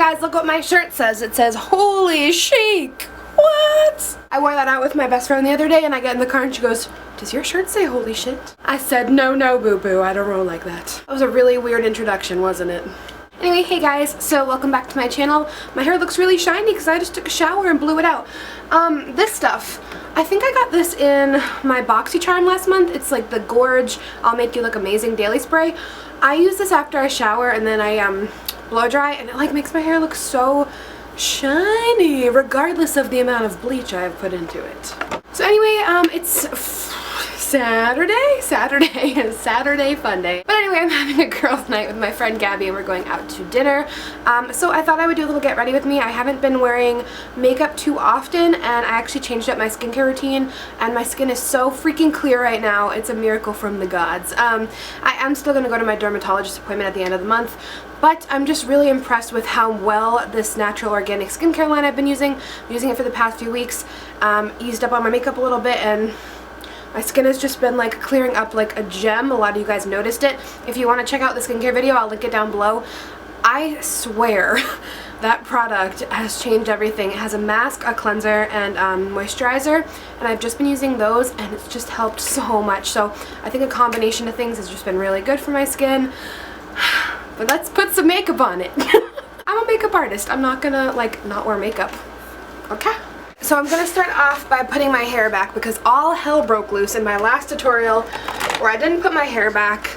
guys, look what my shirt says. It says, holy chic. What? I wore that out with my best friend the other day and I get in the car and she goes, does your shirt say holy shit? I said, no, boo-boo, I don't roll like that. That was a really weird introduction, wasn't it? Anyway, hey guys, so welcome back to my channel. My hair looks really shiny because I just took a shower and blew it out. This stuff, I think I got this in my BoxyCharm last month. It's like the Gorge I'll Make You Look Amazing Daily Spray. I use this after I shower and then I blow dry and it like makes my hair look so shiny regardless of the amount of bleach I have put into it. So anyway, it's Saturday fun day. But anyway, I'm having a girls' night with my friend Gabby and we're going out to dinner. So I thought I would do a little get ready with me. I haven't been wearing makeup too often and I actually changed up my skincare routine and my skin is so freaking clear right now. It's a miracle from the gods. I am still going to go to my dermatologist appointment at the end of the month, but I'm just really impressed with how well this natural organic skincare line I've been using. I'm using it for the past few weeks. Eased up on my makeup a little bit and my skin has just been like clearing up like a gem. A lot of you guys noticed it. If you want to check out the skincare video, I'll link it down below. I swear that product has changed everything. It has a mask, a cleanser, and moisturizer, and I've just been using those and it's just helped so much. So I think a combination of things has just been really good for my skin. But let's put some makeup on it. I'm a makeup artist. I'm not gonna like not wear makeup. Okay? So I'm going to start off by putting my hair back because all hell broke loose in my last tutorial where I didn't put my hair back.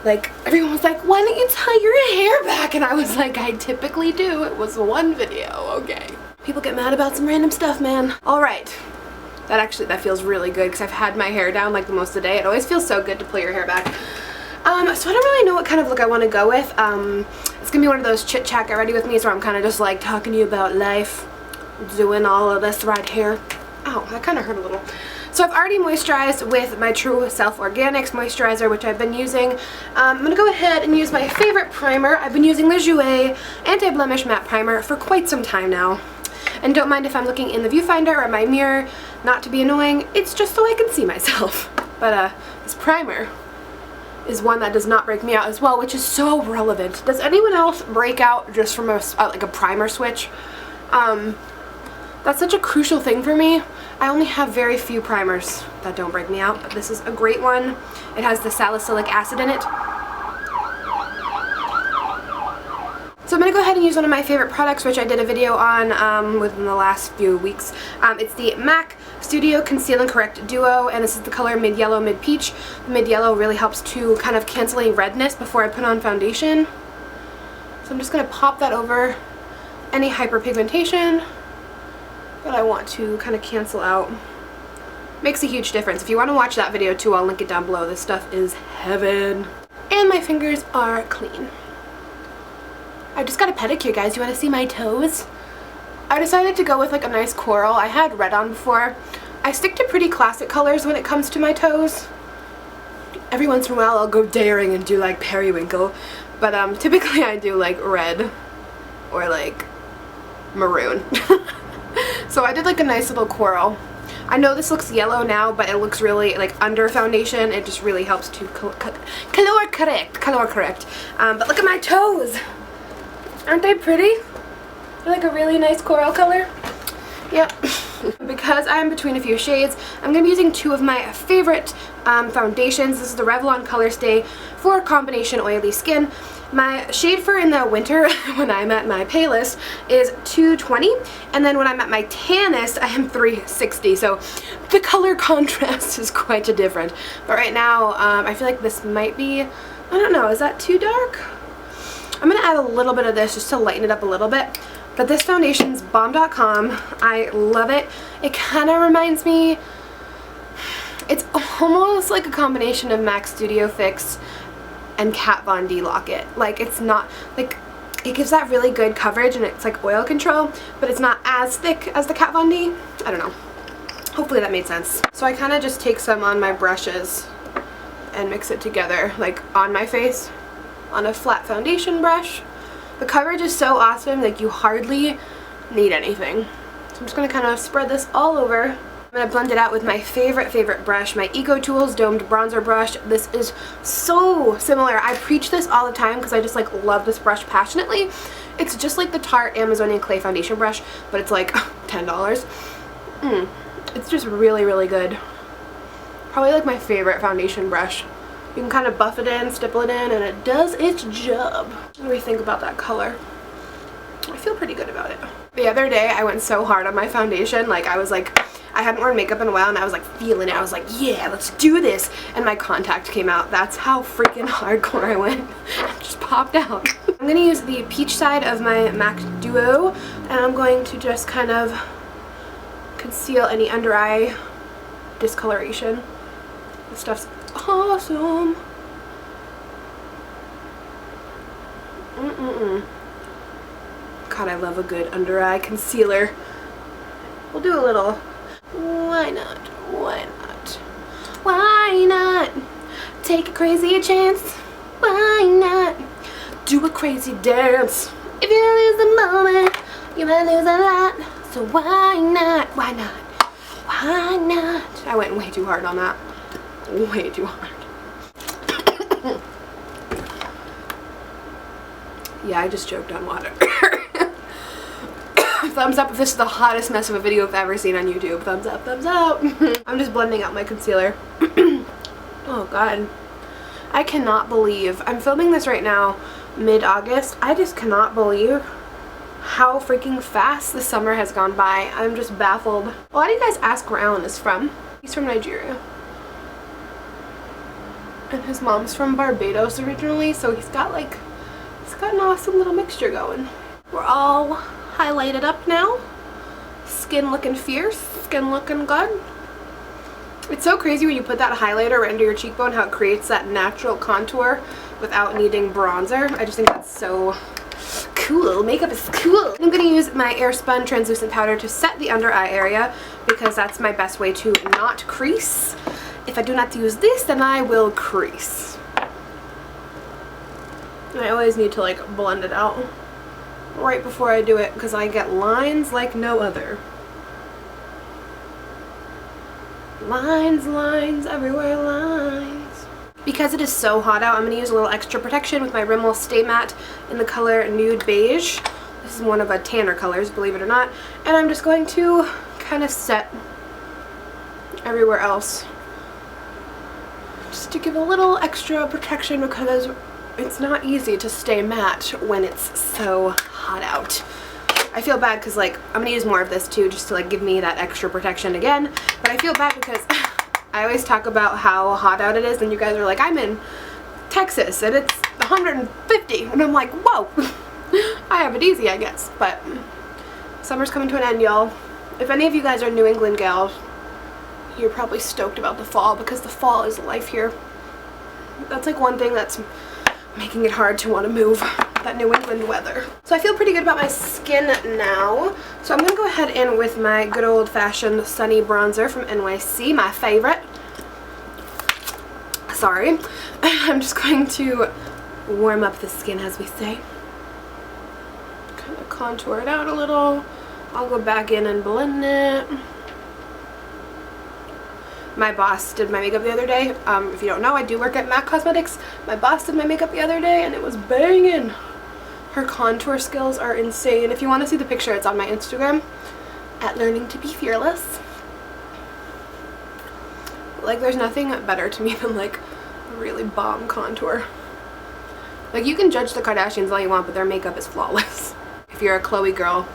Like, everyone was like, why don't you tie your hair back? And I was like, I typically do. It was one video, okay. People get mad about some random stuff, man. Alright. That feels really good because I've had my hair down like the most of the day. It always feels so good to pull your hair back. So I don't really know what kind of look I want to go with. It's going to be one of those chit chat get ready with me's where I'm kind of just like talking to you about life. Doing all of this right here. Ow, that kind of hurt a little. So I've already moisturized with my True Self Organics moisturizer, which I've been using. I'm going to go ahead and use my favorite primer. I've been using the Jouer Anti-Blemish Matte Primer for quite some time now. And don't mind if I'm looking in the viewfinder or my mirror, not to be annoying, it's just so I can see myself. But this primer is one that does not break me out as well, which is so relevant. Does anyone else break out just from like a primer switch? That's such a crucial thing for me. I only have very few primers that don't break me out, but this is a great one. It has the salicylic acid in it. So I'm going to go ahead and use one of my favorite products, which I did a video on within the last few weeks. It's the MAC Studio Conceal and Correct Duo, and this is the color Mid Yellow, Mid Peach. Mid Yellow really helps to kind of cancel any redness before I put on foundation. So I'm just going to pop that over any hyperpigmentation that I want to kind of cancel out. Makes a huge difference. If you want to watch that video too, I'll link it down below. This stuff is heaven. And my fingers are clean. I just got a pedicure, guys. You want to see my toes? I decided to go with like a nice coral. I had red on before. I stick to pretty classic colors when it comes to my toes. Every once in a while I'll go daring and do like periwinkle. But typically I do like red or like maroon. So I did like a nice little coral. I know this looks yellow now, but it looks really like under foundation. It just really helps to color correct. But look at my toes. Aren't they pretty? They're like a really nice coral color. Yep. Because I'm between a few shades, I'm going to be using two of my favorite foundations. This is the Revlon Color Stay for combination oily skin. My shade for in the winter when I'm at my palest is 220, and then when I'm at my tannest I am 360, so the color contrast is quite different. But right now I feel like this might be, I don't know, is that too dark? I'm going to add a little bit of this just to lighten it up a little bit. But this foundation's bomb.com. I love it. It kind of reminds me, it's almost like a combination of MAC Studio Fix and Kat Von D Lock-It. Like, it's not, like, it gives that really good coverage and it's like oil control, but it's not as thick as the Kat Von D. I don't know. Hopefully that made sense. So I kind of just take some on my brushes and mix it together, like on my face, on a flat foundation brush. The coverage is so awesome, like you hardly need anything. So I'm just going to kind of spread this all over. I'm going to blend it out with my favorite brush, my Eco Tools Domed Bronzer Brush. This is so similar. I preach this all the time because I just like love this brush passionately. It's just like the Tarte Amazonian Clay Foundation brush, but it's like $10. It's just really, really good. Probably like my favorite foundation brush. You can kind of buff it in, stipple it in, and it does its job. What do we think about that color? I feel pretty good about it. The other day I went so hard on my foundation, like I hadn't worn makeup in a while and I was like feeling it. I was like, yeah, let's do this. And my contact came out. That's how freaking hardcore I went. It just popped out. I'm going to use the peach side of my MAC Duo, and I'm going to just kind of conceal any under eye discoloration. This stuff's awesome. God, I love a good under eye concealer. We'll do a little. Why not? Why not? Why not? Take a crazy chance. Why not? Do a crazy dance. If you lose the moment, you might lose a lot. So why not? Why not? Why not? I went way too hard on that. Way too hard. Yeah, I just choked on water. Thumbs up if this is the hottest mess of a video I've ever seen on YouTube. Thumbs up, thumbs up. I'm just blending out my concealer. Oh god. I cannot believe, I'm filming this right now mid-August. I just cannot believe how freaking fast the summer has gone by. I'm just baffled. A lot of you guys ask where Alan is from. He's from Nigeria. And his mom's from Barbados originally, so he's got an awesome little mixture going. We're all highlighted up now. Skin looking fierce, skin looking good. It's so crazy when you put that highlighter right under your cheekbone, how it creates that natural contour without needing bronzer. I just think that's so cool. Makeup is cool. I'm going to use my Airspun translucent powder to set the under eye area because that's my best way to not crease. If I do not use this, then I will crease. And I always need to like blend it out right before I do it because I get lines like no other. Lines, lines, everywhere lines. Because it is so hot out, I'm going to use a little extra protection with my Rimmel Stay Matte in the color Nude Beige. This is one of a tanner colors, believe it or not. And I'm just going to kind of set everywhere else, just to give a little extra protection because it's not easy to stay matte when it's so hot out. I feel bad because like I'm gonna use more of this too just to like give me that extra protection again, but I feel bad because I always talk about how hot out it is and you guys are like, I'm in Texas and it's 150 and I'm like, whoa. I have it easy, I guess, but summer's coming to an end, y'all. If any of you guys are New England gals, you're probably stoked about the fall because the fall is life here. That's like one thing that's making it hard to want to move, that New England weather. So I feel pretty good about my skin now. So I'm going to go ahead in with my good old-fashioned Sunny Bronzer from NYC, my favorite. Sorry. I'm just going to warm up the skin, as we say. Kind of contour it out a little. I'll go back in and blend it. My boss did my makeup the other day. If you don't know, I do work at MAC Cosmetics. My boss did my makeup the other day and it was banging. Her contour skills are insane. If you want to see the picture, it's on my Instagram at Learning to Be Fearless. Like, there's nothing better to me than like a really bomb contour. Like, you can judge the Kardashians all you want, but their makeup is flawless. If you're a Chloe girl,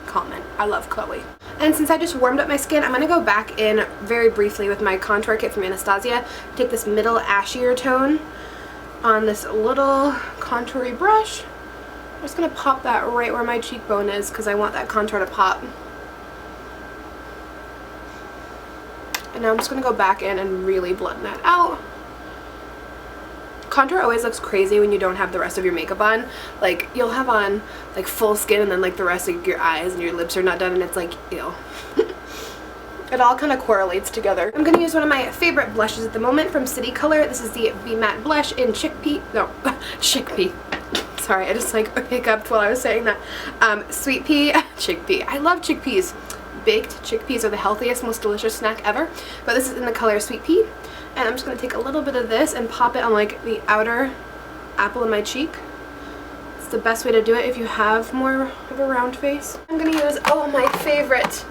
comment. I love Chloe. And since I just warmed up my skin, I'm going to go back in very briefly with my contour kit from Anastasia. Take this middle ashier tone on this little contoury brush. I'm just going to pop that right where my cheekbone is because I want that contour to pop. And now I'm just going to go back in and really blend that out. Contour always looks crazy when you don't have the rest of your makeup on. Like, you'll have on like full skin and then like the rest of your eyes and your lips are not done and it's like, ew. It all kind of correlates together. I'm going to use one of my favorite blushes at the moment from City Color. This is the V Matte Blush in Chickpea. No, Chickpea. Sorry, I just like hiccuped while I was saying that. Sweet Pea, Chickpea. I love chickpeas. Baked chickpeas are the healthiest, most delicious snack ever. But this is in the color Sweet Pea. And I'm just going to take a little bit of this and pop it on like the outer apple of my cheek. It's the best way to do it if you have more of a round face. I'm gonna use, oh, my favorite.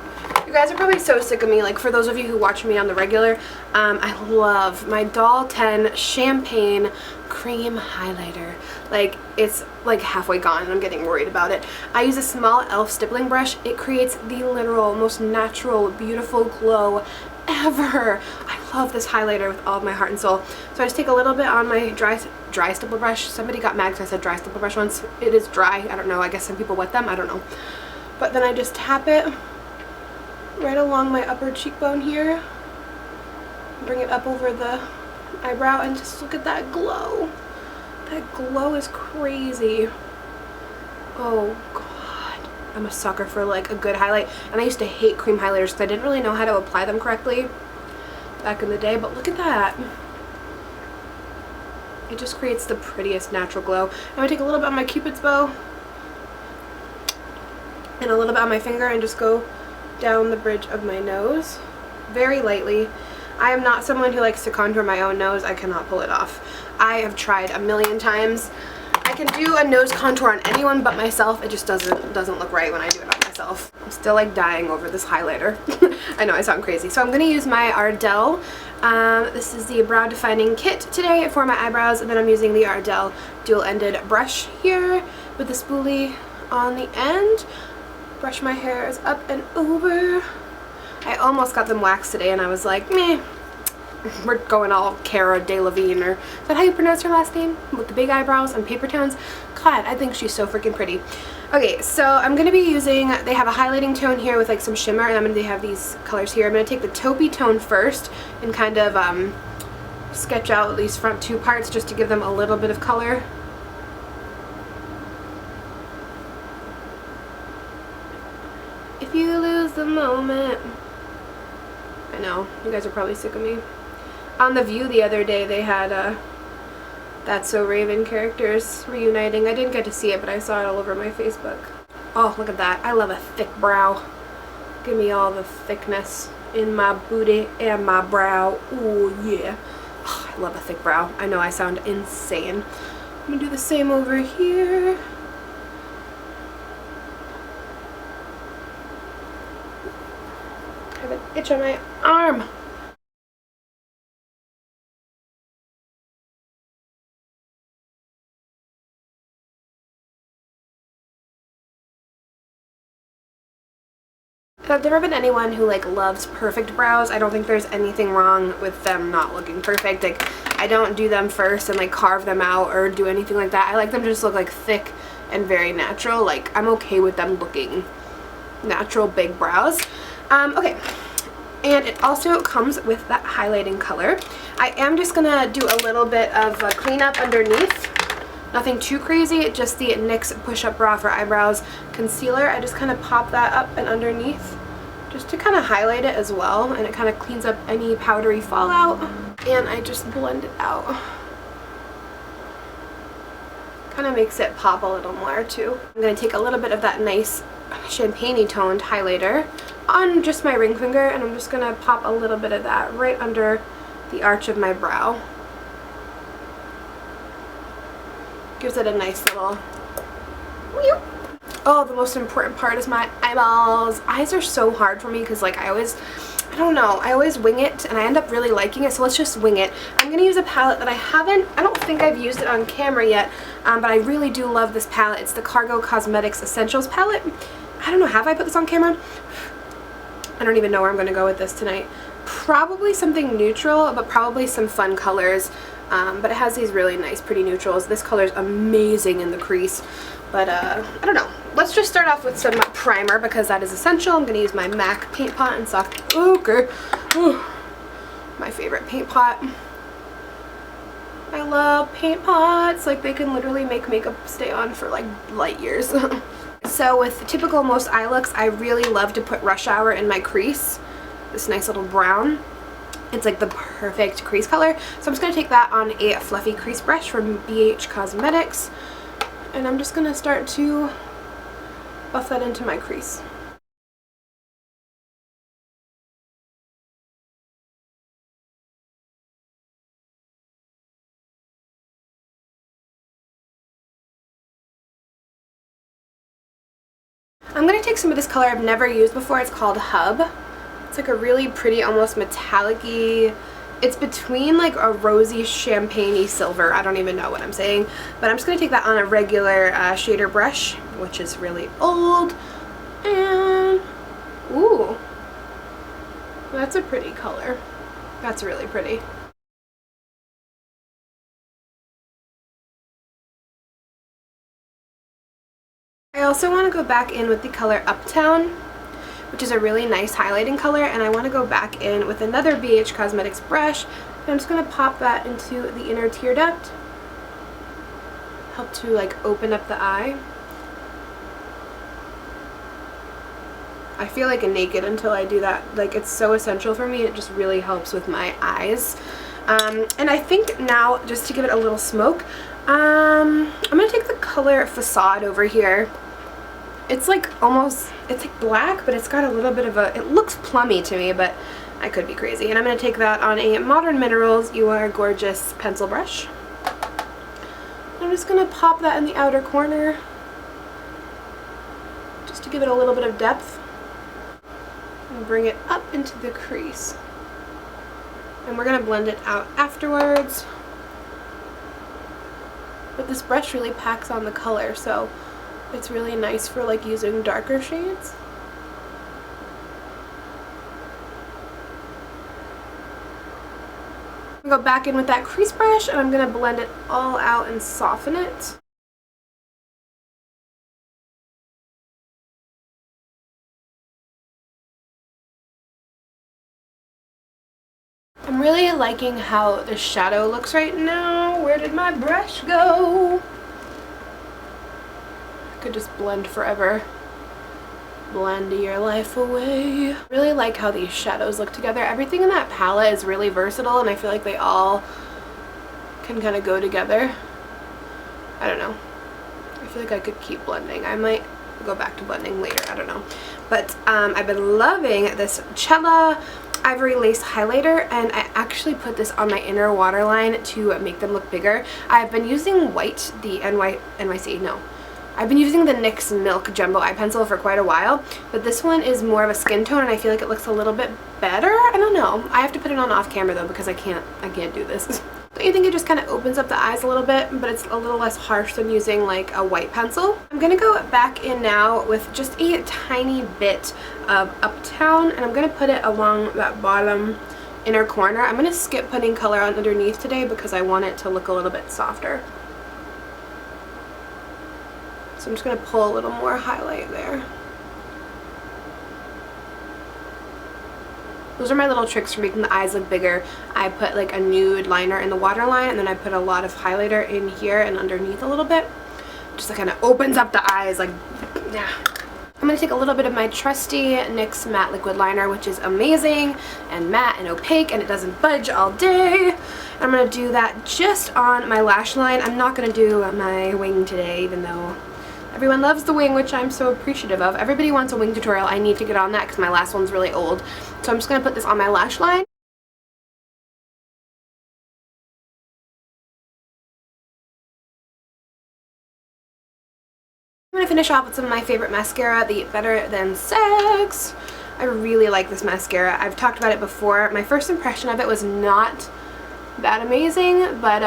You guys are probably so sick of me, like for those of you who watch me on the regular, I love my Doll 10 Champagne Cream Highlighter. Like, it's like halfway gone and I'm getting worried about it. I use a small e.l.f. stippling brush. It creates the literal most natural, beautiful glow ever. I love this highlighter with all of my heart and soul. So I just take a little bit on my dry stipple brush. Somebody got mad because I said dry stipple brush once. It is dry. I don't know. I guess some people wet them. I don't know. But then I just tap it right along my upper cheekbone here. Bring it up over the eyebrow and just look at that glow. That glow is crazy. Oh God. I'm a sucker for like a good highlight. And I used to hate cream highlighters because I didn't really know how to apply them correctly back in the day. But look at that. It just creates the prettiest natural glow. I'm going to take a little bit on my Cupid's bow and a little bit on my finger and just go down the bridge of my nose very lightly. I am not someone who likes to contour my own nose. I cannot pull it off. I have tried a million times. I can do a nose contour on anyone but myself. It just doesn't look right when I do it on myself. I'm still like dying over this highlighter. I know I sound crazy. So I'm going to use my Ardell. This is the Brow Defining Kit today for my eyebrows, and then I'm using the Ardell dual-ended brush here with the spoolie on the end. Brush my hairs up and over. I almost got them waxed today and I was like, meh. We're going all Cara Delevingne, or is that how you pronounce her last name? With the big eyebrows and paper towns? God, I think she's so freaking pretty. Okay, so I'm going to be using, they have a highlighting tone here with like some shimmer, and they have these colors here. I'm going to take the taupey tone first and kind of sketch out these front two parts just to give them a little bit of color. If you lose the moment. I know, you guys are probably sick of me. On The View the other day they had That's So Raven characters reuniting. I didn't get to see it, but I saw it all over my Facebook. Oh, look at that. I love a thick brow. Give me all the thickness in my booty and my brow. Ooh, yeah. Oh, I love a thick brow. I know I sound insane. I'm gonna do the same over here. I have an itch on my arm. If I've never been anyone who like loves perfect brows, I don't think there's anything wrong with them not looking perfect. Like, I don't do them first and like carve them out or do anything like that. I like them to just look like thick and very natural. Like, I'm okay with them looking natural big brows. Okay, and it also comes with that highlighting color. I am just gonna do a little bit of a cleanup underneath. Nothing too crazy, just the NYX Push-Up Brow for Eyebrows concealer. I just kind of pop that up and underneath just to kind of highlight it as well, and it kind of cleans up any powdery fallout, and I just blend it out. Kind of makes it pop a little more too. I'm going to take a little bit of that nice champagne-y toned highlighter on just my ring finger, and I'm just going to pop a little bit of that right under the arch of my brow. Gives it a nice little whew. Oh, the most important part is my eyeballs. Eyes are so hard for me because like I don't know, I always wing it and I end up really liking it, so let's just wing it. I'm going to use a palette that I don't think I've used it on camera yet, but I really do love this palette. It's the Cargo Cosmetics Essentials palette. I don't know, have I put this on camera? I don't even know where I'm going to go with this tonight. Probably something neutral, but probably some fun colors. But it has these really nice, pretty neutrals. This color is amazing in the crease. But, I don't know. Let's just start off with some primer because that is essential. I'm going to use my MAC paint pot and soft ochre. Ooh, my favorite paint pot. I love paint pots. Like, they can literally make makeup stay on for, like, light years. So, with typical most eye looks, I really love to put Rush Hour in my crease. This nice little brown. It's like the perfect crease color. So I'm just going to take that on a fluffy crease brush from BH Cosmetics. And I'm just going to start to buff that into my crease. I'm going to take some of this color I've never used before. It's called Hub. It's like a really pretty, almost metallic-y. It's between like a rosy champagne-y silver. I don't even know what I'm saying. But I'm just going to take that on a regular shader brush, which is really old. And, ooh, that's a pretty color. That's really pretty. I also want to go back in with the color Uptown, which is a really nice highlighting color, and I want to go back in with another BH Cosmetics brush, and I'm just going to pop that into the inner tear duct. Help to like open up the eye. I feel like a naked until I do that. Like, it's so essential for me. It just really helps with my eyes. And I think now, just to give it a little smoke, I'm going to take the color Facade over here. It's like almost, it's like black, but it's got a little bit of a, it looks plummy to me, but I could be crazy. And I'm going to take that on a Modern Minerals You Are Gorgeous pencil brush. I'm just going to pop that in the outer corner, just to give it a little bit of depth. And bring it up into the crease. And we're going to blend it out afterwards. But this brush really packs on the color, so it's really nice for like using darker shades. I'm going to go back in with that crease brush, and I'm going to blend it all out and soften it. I'm really liking how the shadow looks right now. Where did my brush go? I could just blend forever. Blend your life away. I really like how these shadows look together. Everything in that palette is really versatile, and I feel like they all can kind of go together. I don't know. I feel like I could keep blending. I might go back to blending later. I don't know. But I've been loving this Cella Ivory Lace highlighter, and I actually put this on my inner waterline to make them look bigger. I've been using white, the NYC, no. I've been using the NYX Milk Jumbo Eye Pencil for quite a while, but this one is more of a skin tone, and I feel like it looks a little bit better. I don't know. I have to put it on off camera though, because I can't do this. Don't you think it just kind of opens up the eyes a little bit, but it's a little less harsh than using like a white pencil? I'm going to go back in now with just a tiny bit of Uptown, and I'm going to put it along that bottom inner corner. I'm going to skip putting color on underneath today because I want it to look a little bit softer. So I'm just going to pull a little more highlight there. Those are my little tricks for making the eyes look bigger. I put like a nude liner in the waterline, and then I put a lot of highlighter in here and underneath a little bit. Just like kind of opens up the eyes, like, yeah. I'm going to take a little bit of my trusty NYX matte liquid liner, which is amazing and matte and opaque, and it doesn't budge all day. I'm going to do that just on my lash line. I'm not going to do my wing today, even though everyone loves the wing, which I'm so appreciative of. Everybody wants a wing tutorial. I need to get on that because my last one's really old. So I'm just going to put this on my lash line. I'm going to finish off with some of my favorite mascara, the Better Than Sex. I really like this mascara. I've talked about it before. My first impression of it was not that amazing, but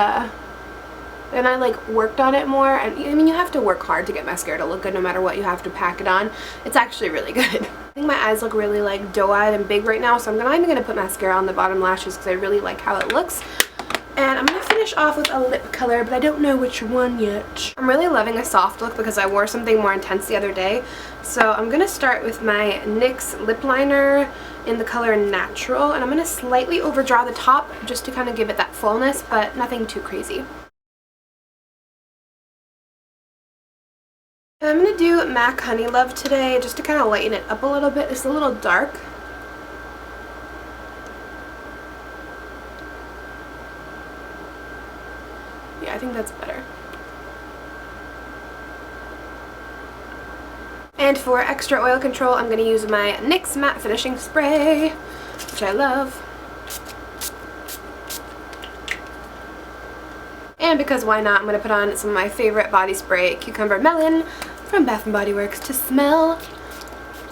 then I like worked on it more, and I mean, you have to work hard to get mascara to look good no matter what. You have to pack it on. It's actually really good. I think my eyes look really like doe-eyed and big right now, so I'm not even going to put mascara on the bottom lashes because I really like how it looks. And I'm going to finish off with a lip color, but I don't know which one yet. I'm really loving a soft look because I wore something more intense the other day. So I'm going to start with my NYX lip liner in the color Natural, and I'm going to slightly overdraw the top just to kind of give it that fullness, but nothing too crazy. And I'm going to do MAC Honey Love today just to kind of lighten it up a little bit. It's a little dark. Yeah, I think that's better. And for extra oil control, I'm going to use my NYX Matte Finishing Spray, which I love. And because why not, I'm going to put on some of my favorite body spray, Cucumber Melon, from Bath & Body Works to smell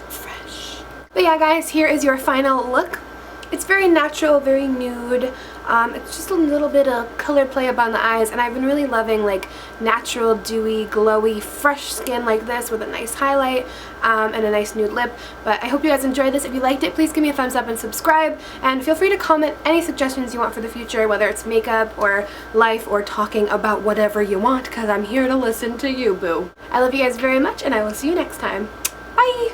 fresh. But yeah guys, here is your final look. It's very natural, very nude. It's just a little bit of color play up on the eyes, and I've been really loving like natural, dewy, glowy, fresh skin like this with a nice highlight and a nice nude lip. But I hope you guys enjoyed this. If you liked it, please give me a thumbs up and subscribe, and feel free to comment any suggestions you want for the future, whether it's makeup or life or talking about whatever you want, because I'm here to listen to you, boo. I love you guys very much, and I will see you next time. Bye!